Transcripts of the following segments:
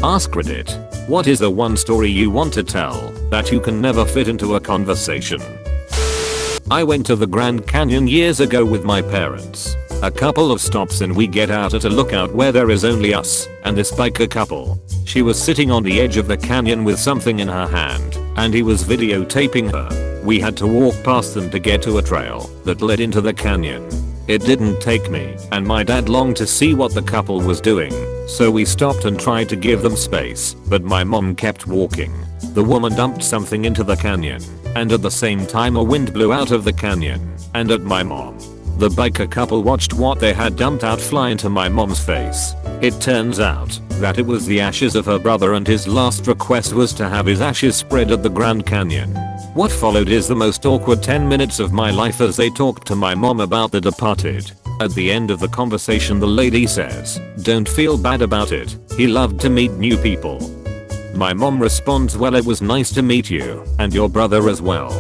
AskReddit. What is the one story you want to tell that you can never fit into a conversation? I went to the Grand Canyon years ago with my parents. A couple of stops and we get out at a lookout where there is only us and this biker couple. She was sitting on the edge of the canyon with something in her hand and he was videotaping her. We had to walk past them to get to a trail that led into the canyon. It didn't take me and my dad long to see what the couple was doing, so we stopped and tried to give them space, but my mom kept walking. The woman dumped something into the canyon, and at the same time a wind blew out of the canyon and at my mom. The biker couple watched what they had dumped out fly into my mom's face. It turns out that it was the ashes of her brother and his last request was to have his ashes spread at the Grand Canyon. What followed is the most awkward 10 minutes of my life as they talked to my mom about the departed. At the end of the conversation the lady says, "Don't feel bad about it, he loved to meet new people." My mom responds, "Well, it was nice to meet you, and your brother as well."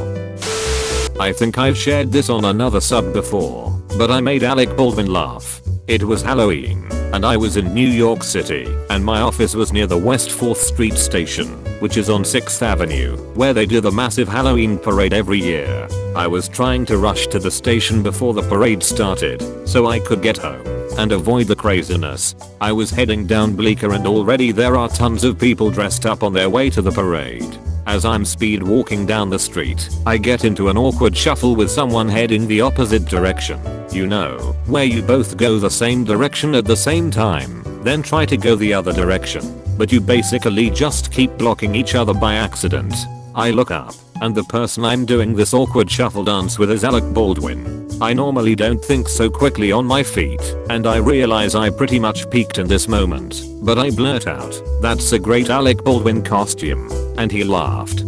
I think I've shared this on another sub before, but I made Alec Baldwin laugh. It was Halloween, and I was in New York City, and my office was near the West 4th Street station, which is on 6th Avenue, where they do the massive Halloween parade every year. I was trying to rush to the station before the parade started, so I could get home and avoid the craziness. I was heading down Bleecker and already there are tons of people dressed up on their way to the parade. As I'm speed walking down the street, I get into an awkward shuffle with someone heading the opposite direction. You know, where you both go the same direction at the same time, then try to go the other direction, but you basically just keep blocking each other by accident. I look up, and the person I'm doing this awkward shuffle dance with is Alec Baldwin. I normally don't think so quickly on my feet, and I realize I pretty much peaked in this moment, but I blurt out, "That's a great Alec Baldwin costume," and he laughed.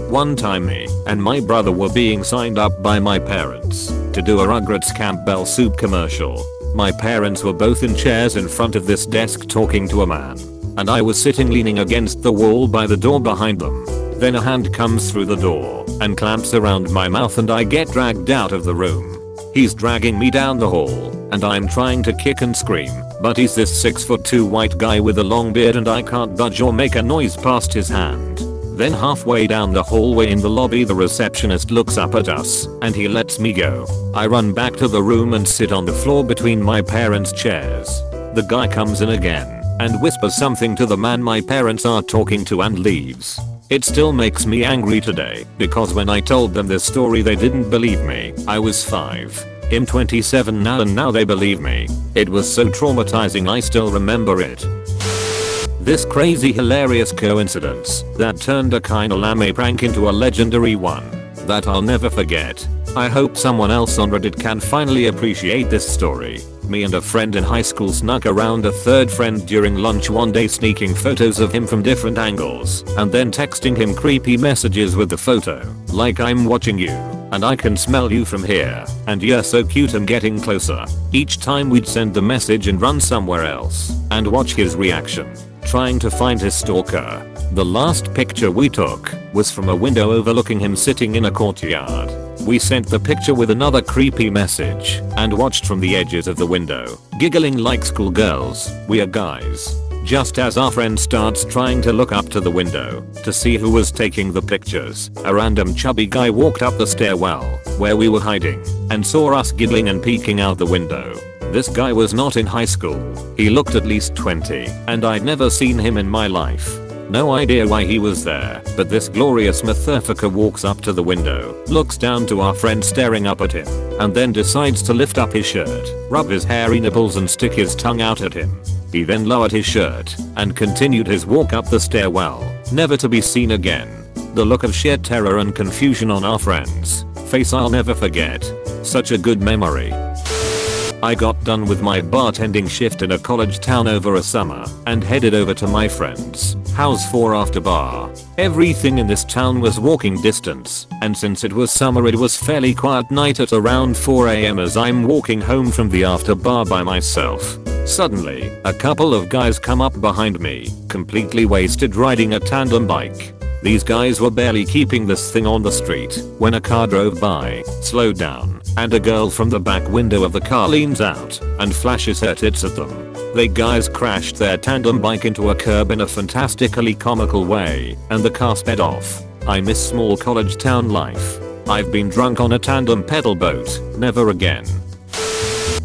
One time me and my brother were being signed up by my parents to do a Rugrats Campbell soup commercial. My parents were both in chairs in front of this desk talking to a man, and I was sitting leaning against the wall by the door behind them. Then a hand comes through the door and clamps around my mouth and I get dragged out of the room. He's dragging me down the hall and I'm trying to kick and scream, but he's this 6'2" white guy with a long beard and I can't budge or make a noise past his hand. Then halfway down the hallway in the lobby the receptionist looks up at us and he lets me go. I run back to the room and sit on the floor between my parents' chairs. The guy comes in again and whispers something to the man my parents are talking to and leaves. It still makes me angry today because when I told them this story they didn't believe me. I was 5. I'm 27 now and now they believe me. It was so traumatizing I still remember it. This crazy hilarious coincidence that turned a kinda lame prank into a legendary one that I'll never forget. I hope someone else on Reddit can finally appreciate this story. Me and a friend in high school snuck around a third friend during lunch one day sneaking photos of him from different angles and then texting him creepy messages with the photo, like "I'm watching you, and I can smell you from here, and you're so cute I'm getting closer." Each time we'd send the message and run somewhere else and watch his reaction, trying to find his stalker. The last picture we took was from a window overlooking him sitting in a courtyard. We sent the picture with another creepy message and watched from the edges of the window, giggling like schoolgirls. We are guys. Just as our friend starts trying to look up to the window to see who was taking the pictures, a random chubby guy walked up the stairwell where we were hiding and saw us giggling and peeking out the window. This guy was not in high school. He looked at least 20 and I'd never seen him in my life. No idea why he was there, but this glorious motherfucker walks up to the window, looks down to our friend staring up at him, and then decides to lift up his shirt, rub his hairy nipples and stick his tongue out at him. He then lowered his shirt and continued his walk up the stairwell, never to be seen again. The look of sheer terror and confusion on our friend's face I'll never forget. Such a good memory. I got done with my bartending shift in a college town over a summer and headed over to my friend's house for after bar. Everything in this town was walking distance, and since it was summer it was fairly quiet night at around 4 AM as I'm walking home from the after bar by myself. Suddenly, a couple of guys come up behind me, completely wasted riding a tandem bike. These guys were barely keeping this thing on the street when a car drove by, slowed down, and a girl from the back window of the car leans out and flashes her tits at them. They guys crashed their tandem bike into a curb in a fantastically comical way, and the car sped off. I miss small college town life. I've been drunk on a tandem pedal boat, never again.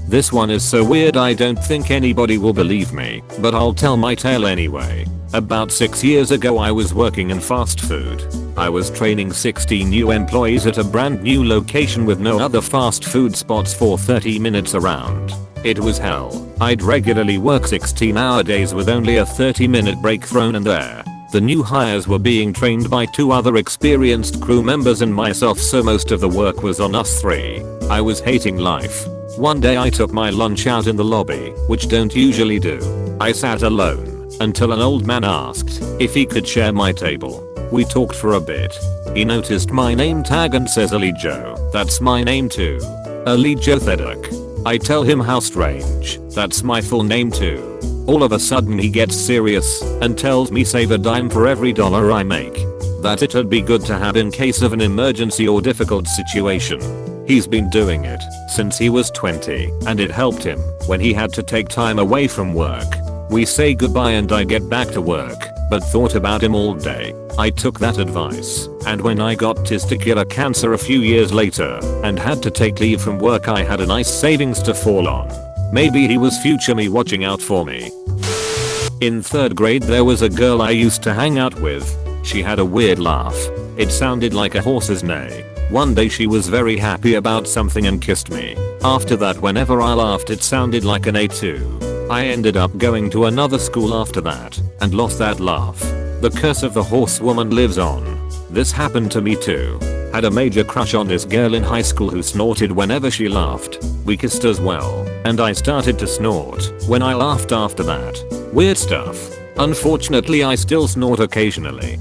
This one is so weird I don't think anybody will believe me, but I'll tell my tale anyway. About 6 years ago I was working in fast food. I was training 16 new employees at a brand new location with no other fast food spots for 30 minutes around. It was hell. I'd regularly work 16-hour days with only a 30-minute break thrown in there. The new hires were being trained by 2 other experienced crew members and myself, so most of the work was on us 3. I was hating life. One day I took my lunch out in the lobby, which don't usually do. I sat alone until an old man asked if he could share my table. We talked for a bit. He noticed my name tag and says Alijo. That's my name too. Alijo Thedek. I tell him how strange, that's my full name too. All of a sudden he gets serious and tells me save a dime for every dollar I make. That it'd be good to have in case of an emergency or difficult situation. He's been doing it since he was 20 and it helped him when he had to take time away from work. We say goodbye and I get back to work, but thought about him all day. I took that advice, and when I got testicular cancer a few years later and had to take leave from work, I had a nice savings to fall on. Maybe he was future me watching out for me. In 3rd grade there was a girl I used to hang out with. She had a weird laugh. It sounded like a horse's neigh. One day she was very happy about something and kissed me. After that whenever I laughed it sounded like an A2. I ended up going to another school after that and lost that laugh. The curse of the horsewoman lives on. This happened to me too. Had a major crush on this girl in high school who snorted whenever she laughed. We kissed as well, and I started to snort when I laughed after that. Weird stuff. Unfortunately I still snort occasionally.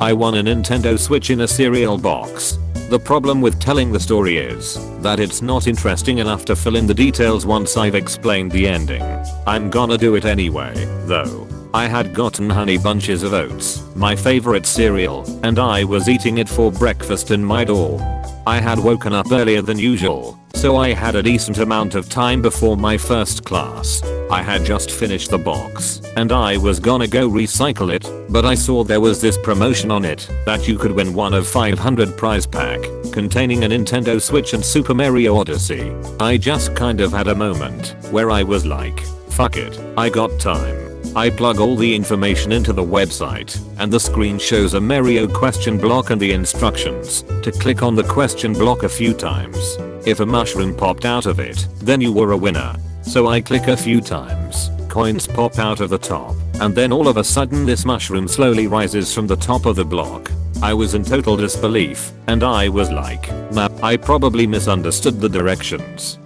I won a Nintendo Switch in a cereal box. The problem with telling the story is that it's not interesting enough to fill in the details once I've explained the ending. I'm gonna do it anyway, though. I had gotten Honey Bunches of Oats, my favorite cereal, and I was eating it for breakfast in my dorm. I had woken up earlier than usual, so I had a decent amount of time before my first class. I had just finished the box, and I was gonna go recycle it, but I saw there was this promotion on it that you could win one of 500 prize pack containing a Nintendo Switch and Super Mario Odyssey. I just kind of had a moment where I was like, fuck it, I got time. I plug all the information into the website, and the screen shows a Mario question block and the instructions to click on the question block a few times. If a mushroom popped out of it, then you were a winner. So I click a few times, coins pop out of the top, and then all of a sudden this mushroom slowly rises from the top of the block. I was in total disbelief, and I was like, nah, I probably misunderstood the directions.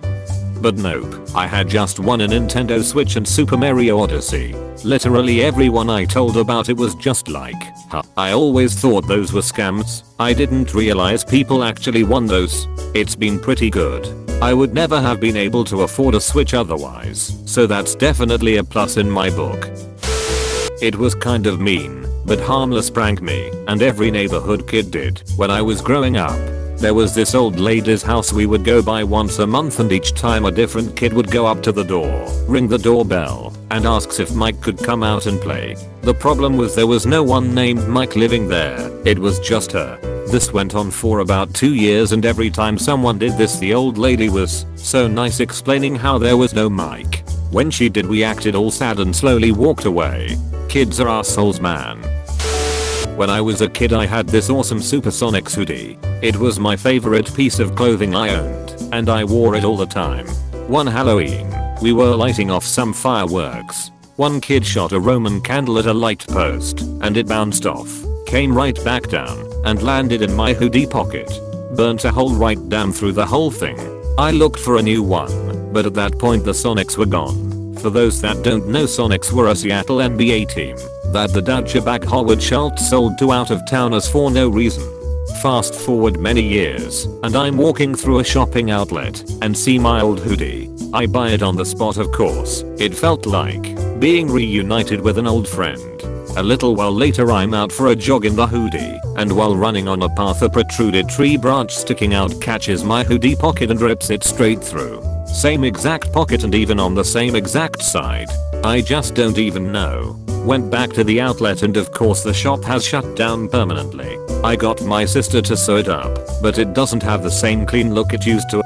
But nope, I had just won a Nintendo Switch and Super Mario Odyssey. Literally everyone I told about it was just like, huh. I always thought those were scams. I didn't realize people actually won those. It's been pretty good. I would never have been able to afford a Switch otherwise, so that's definitely a plus in my book. It was kind of mean, but harmless prank me, and every neighborhood kid did when I was growing up. There was this old lady's house we would go by once a month, and each time a different kid would go up to the door, ring the doorbell, and asks if Mike could come out and play. The problem was there was no one named Mike living there, it was just her. This went on for about 2 years, and every time someone did this the old lady was so nice explaining how there was no Mike. When she did we acted all sad and slowly walked away. Kids are assholes, man. When I was a kid I had this awesome Supersonics hoodie. It was my favorite piece of clothing I owned, and I wore it all the time. One Halloween, we were lighting off some fireworks. One kid shot a Roman candle at a light post, and it bounced off, came right back down, and landed in my hoodie pocket. Burnt a hole right down through the whole thing. I looked for a new one, but at that point the Sonics were gone. For those that don't know, Sonics were a Seattle NBA team that the Deutsche Bank Howard Schultz sold to out-of-towners for no reason. Fast forward many years, and I'm walking through a shopping outlet and see my old hoodie. I buy it on the spot, of course. It felt like Being reunited with an old friend. A little while later I'm out for a jog in the hoodie, and while running on a path a protruded tree branch sticking out catches my hoodie pocket and rips it straight through. Same exact pocket and even on the same exact side. I just don't even know. Went back to the outlet and of course the shop has shut down permanently. I got my sister to sew it up, but it doesn't have the same clean look it used to.